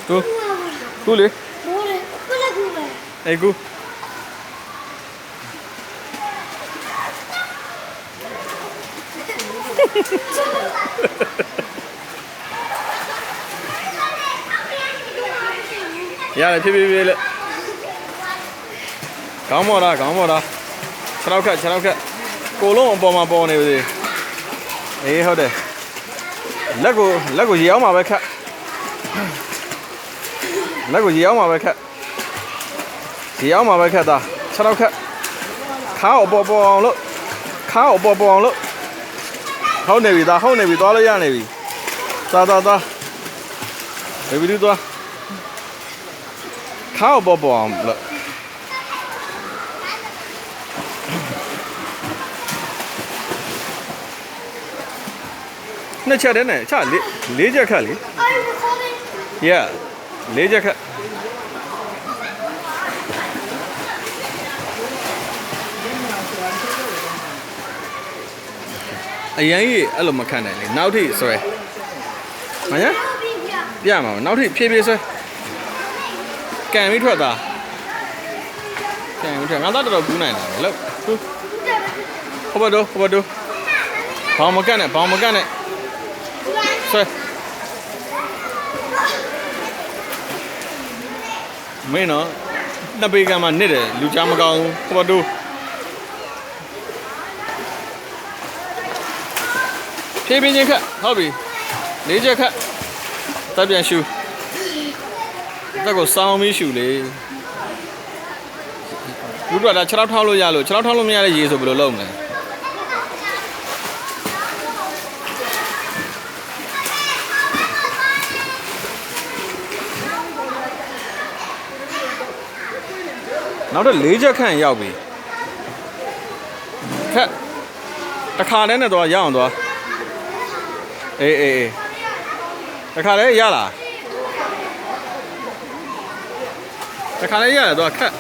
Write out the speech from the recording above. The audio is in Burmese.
ကူလေအေးကူရတယ်ဖြည်းဖြည်းလေးခေါင်းမော်တာ6လောက်ခက်ကိုလုံးအပေါ်မှာပေါ်နေပါသေးအေးဟုတ်တယ်လက်ကိုရေအောင်မှာပဲခက်ရေအောင်မှာပဲခက်သား6လောက်ခက်ခါအပေါ်အောင်လို့ဟုတ်နေပြီသွားလို့ရနေပြီသွားဘေဘီတို့သွားခါအပေါ်အောင်လို့နှစ်ချက်တည်းနဲ့ချ၄ချက်ခက်လေ Yeah ၄ချက်ခက်အရင်ကြီးအဲ့လိုမခံနိုင်လေနောက်ထိဆွဲမညာပြမှာနောက်ထိဖြည်းဖြည်းဆွဲကန်ပြီးထွက်သွားငါသားတော်ကူးနိုင်တာပဲလို့ဟိုဘတော့ဘောင်မကန့်နဲ့ဆွဲမင်းနော်နှစ်ပေကမှနစ်တယ်လူချမကောင်းဟိုဘတော့ဖြည်းဖြည်းချင်းခက်ဟုတ်ပြီ၄ချက်ခက်တပ်ပြန်ရှူတက်ကိုစောင်းပြီးရှူလေလူတို့က6ထောက်လို့ရလို့6ထောက်လို့မရတဲ့ရေဆိုဘယ်လိုလုပ်မလဲနောက်တော့၄ချက်ခန့်ရောက်ပြီခက်တစ်ခါတည်းနဲ့တော့ရအောင်သွားအေးတစ်ခါတည်းရလားတစ်ခါတည်းရတယ်တော့ခက်